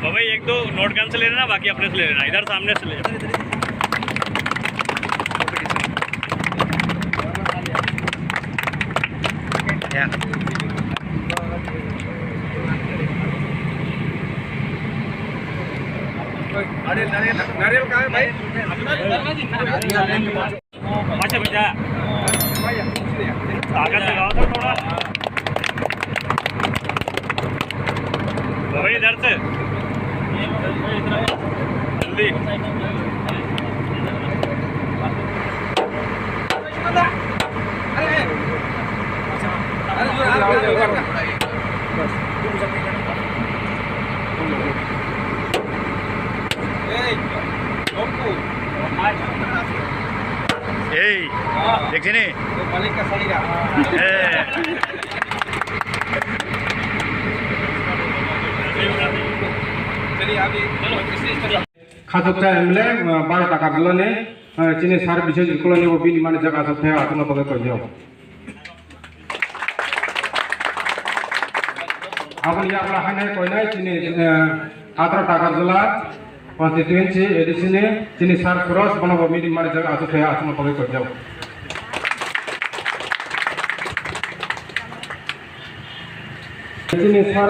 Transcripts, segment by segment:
तो भाई एक दो नोट गन से ले लेना, बाकी अपने से ले लेना, इधर सामने से ले लेना। नारियल का है भाई? अच्छा भैया आगे लगाओ सर थोड़ा भाई, इधर से जल्दी। देखिए नहीं मालिक का सही रहा। खाजोबता एमले 12 টাকা দিলনে চিনি সার বিশেষ কলোনি ও বিনি মানে জায়গা সব থেকে আতনা পকে কই দিও আপনি ইয়াগুলা হানে কই নাই চিনি 18 টাকা দিলা কনস্টিটিউয়েন্সি এডিশনে চিনি সার ক্রস বনাবো বিনি মানে জায়গা সব থেকে আতনা পকে কই দিও চিনি সার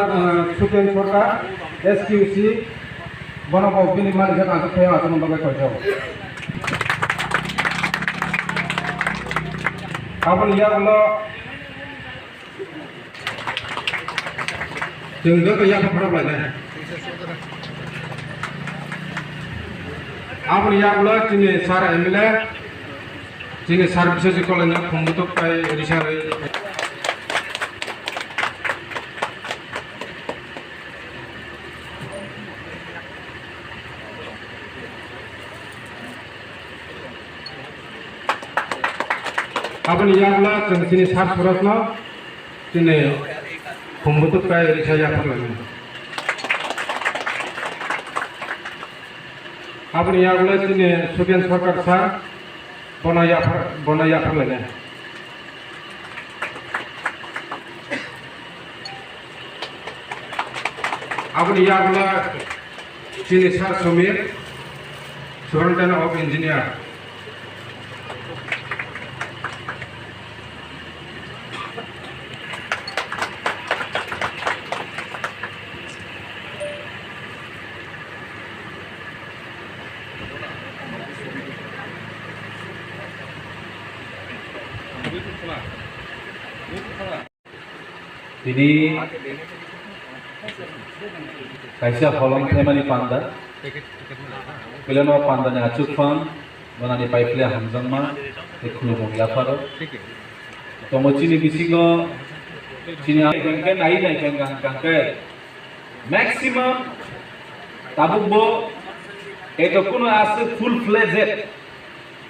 সুকেন সরকার এসকিউসি বনাবো বিনি মানে জায়গা সব থেকে আতনা পকে কই দিও আপনি ইয়াগুলো जोंजों गैया फरायलायनाय आपन याबला दिनै सार एमएलए दिनै सार बिसाजि कलेजनि खुंबुत पाय रिसारै आपन याबला जों दिनै सार सुरत्न दिनै खुंबुत पाय रिसाया फरायलायनाय आपन याबला दिनै सुकेन सरकार सार बनाया फरायलायनाय आपन याबला दिनै सार समीर सुरनटान of engineer Ini kaisa holong family panda pilano panda nya achuk fan banani paifle hamjangma ekhulu mongla faro tomo chini bisingo chini gangke nai gangke maximum tabukbo eto kono ase full fledged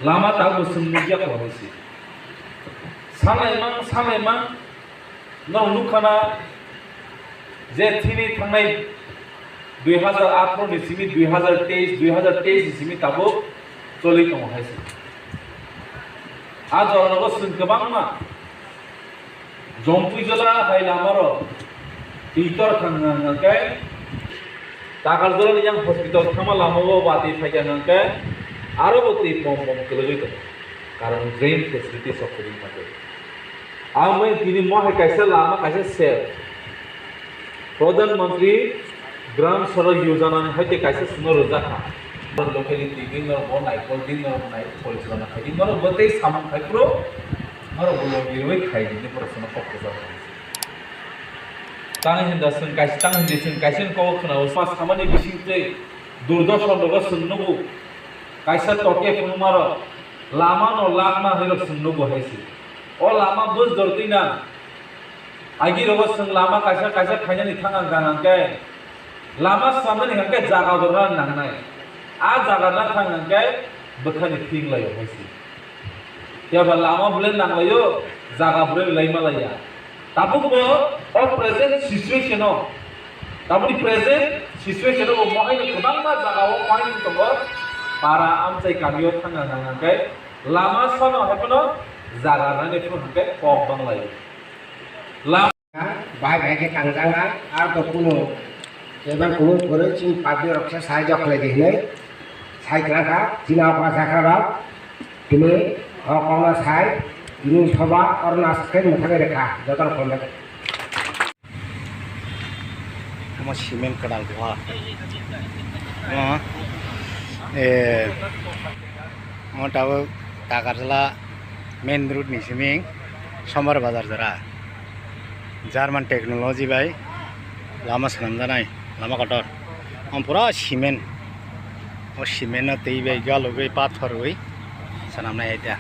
lama tabu sumniya korisi salaimang नौ लुखाना जे थिनि थांनाय 2018 नि सिमि 2023 सिमि ताबो चलि दङ हायसि आज अरनगो जों गोबांमा जमपुइजला हायलामारो titre थांनांगै तागालजल यां hospital थामा लामावो बाति फायजानांगै आरो बति पम कलगै दं कारण ड्रेन फेसिलिटी सफरिं माते आमें दिनी मोहे कैसे लामा कैसे सेव प्रधानमंत्री ग्राम सड़क योजना ने हते कैसे सुनो रोजा था लोकेलिटी दिन न बो नाइकल दिन न नाइ पलिसना खाइ न बते सामन खाइप्रो मरो बोलो गिरवे खाइ दिन प्रश्न पक्क जा तांग हिंदा सन कैसे तांग हिंदे सन कैसे को खना समाज सामान्य बिसिंते दुर्दशा लोग सुननगु कैसे टके फुमारो लामा न लामा हेलो सुननगु हाइसि ओ लामा बुज दरतिना आगि रबस जों लामा कायसा खायनानि थांगां गानांके लामा सामने हंके जागा दरना नांनाय आ जागा ना थांगांके बखानि थिंलायो हायसि याबा लामा बुले नांलायो जागा बुले लायमालाया ताबुबो ओ प्रेजेंट सिचुएशनआव ताबुनि प्रेजेंट सिचुएशनआव महायनो गोबांमा जागायाव महायनो दङ बारा आमचाय गामियाव थांगां गानांके लामा सानो हेपनो जागा नाने फुन के पक बांलायो ला बाय बाय के कांजांगा आर तो कुनो Seban kuno kore cing padi roksa saya jok lagi nih. Saya kerana cina apa saya kerana ini kalau saya ini coba orang nasken mungkin mereka jangan komen. Kamu simen kenal gua. Mau tahu Tagarjala main route nih siming Somar Bazar jara. Jerman teknologi by lama senam janai lama kotor. Om pura simen. Oh simen na tei by galu by pathor by senam na itu.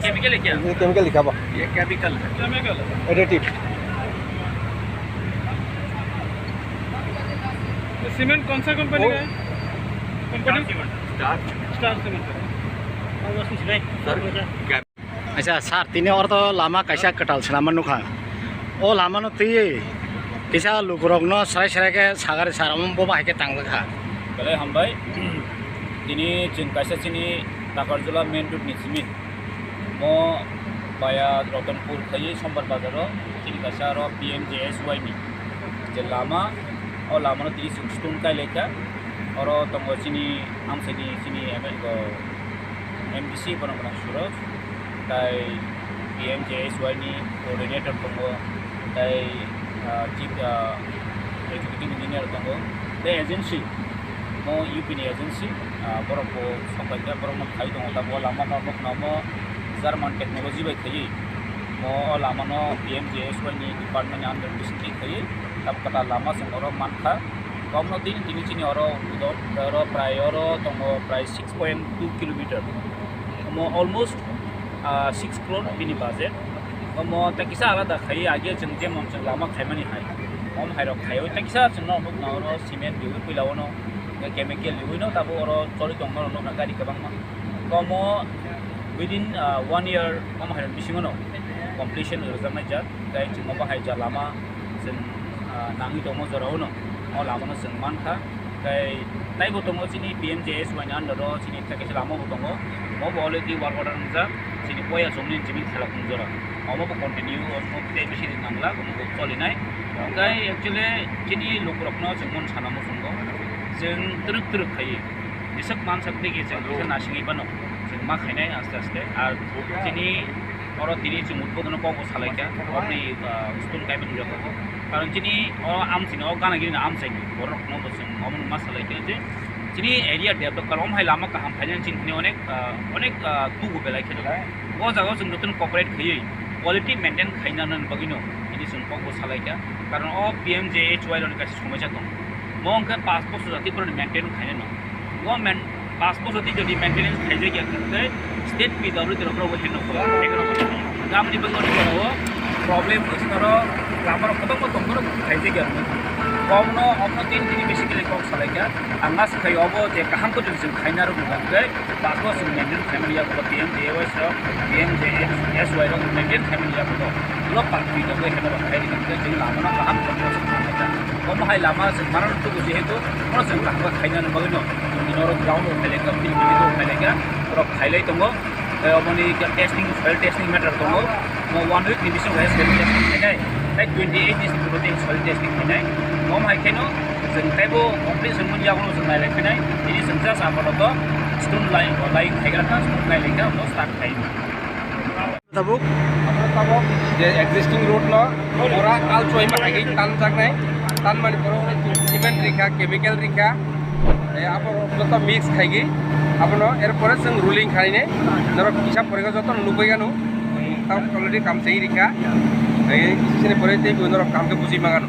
Chemical है क्या? Chemical লিখাব ये chemical है। Additive cement कौन सा company का है? Company star cement का। अच्छा सर तीन और तो लामा कैसा कटाल सलामन नुखा ओ लामा नो तीये कैसा लुकुरक नो सराय के सागर साराम बोमा है के तांग लखा Kalau hambai ini jeng kaisa sini Tagarjala main road ni simin mo baya Ratanpur khai Sombar Bazar ro ini kaisa ro PMJSY ni je lama o lama no 30 stone kai leka oro tongo sini am sini America MDC bana Suraj tai PMJSY ni coordinator tongo tai chief executive engineer tongo the agency mo UPN agency borok ko sampai borok mo khai dong ta bo lama no nok namo German technology bai khai mo lama no PMJSY ni department under district khai tab kata lama sengoro mankha komno din tini chini oro pray oro tongo pray 6.2 kilometer mo almost 6 crore bini budget mo ta kisa alada khai age jengje mom jeng lama khai mani hai mom hai ro khai ta kisa jengno nok na oro cement diu pilawono chemical diu no tabo oro choli tong no nok na gari kabang ma komo within 1 year mom hai bisingono completion result ja dai jengmo ba hai ja lama jeng nangi tomo jarawono o lama no jeng mankha dai nai bo tomo chini PMJSY ni under ro chini ta kisa lama bo tomo mo bo already work order ja chini poya jomni jimi khala kunjora omo bo continue osmo te bisi din nangla komo choli nai dai actually chini lokrokno jengmon sanamo sungo jeng truk khai bisak mansak de ge jeng bisa nasingi bano jeng ma khainai aste aste ar chini oro tini jeng utbodono ko salaika orni stone kai banu jako karon chini o am chini o gana gini am chai borok no bo jeng omon ma salaika je chini area develop karom hai lama ka ham phailen chini onek tugu belai khelo o jaga jeng notun corporate khai quality maintain khaina nan bagino ini jeng ko salaika karon o PMJSY loni kasi somoja dong mong ke passport jati pura maintain khaine no government passport jati jadi maintenance khaije kya karte state PW tero pro heno ko ekro ko gamni bangoni ko problem istaro lamar kotong kotong ko khaije kya komno omno tin tini basically ko salaika angas khai obo je kaham ko jeng khaina ro ke passport jeng maintain family ya ko PMJSY ro maintain family ya ko lo party ko heno khaire kya jeng lamana kaham ko komo hai lama semaran tu je itu ono jeng kaham khaina no bagino dinoro ground pelega film video pelega pro khailai tongo omoni testing soil testing matter tongo mo 1 week division guys testing khainai like 28 days protein soil testing khainai mom hai keno jeng taibo completion mun ya ono jeng lai khainai ini senja sabono to stone line khaigra ta stone line ka mo start khai tabuk tabuk je existing road lo pura kal choi ma kai tan jak nai tan mani pura cement rikha chemical rikha আপন যত mix খাইগি আপন এরপরে जों ruling খাইনে ধর হিসাব করে যত নুকই গানো তার অলরেডি কাম সেই রিখা এই সিনে পরে তেই বন্ধর কামকে বুঝি মাগানো